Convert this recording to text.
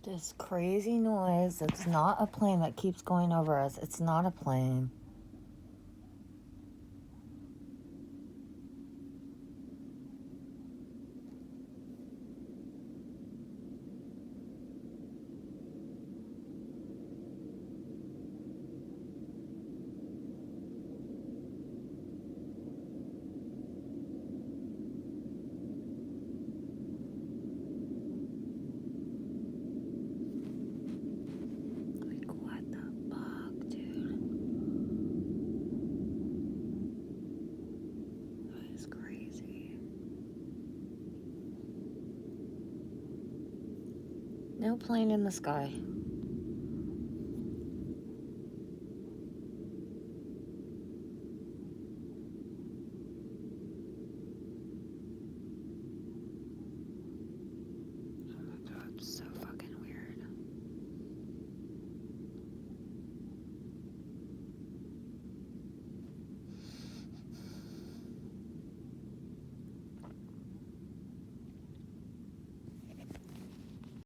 This crazy noise. It's not a plane that keeps going over us. It's not a plane. Like, what the fuck, dude? That is crazy. No plane in the sky. Oh my god, so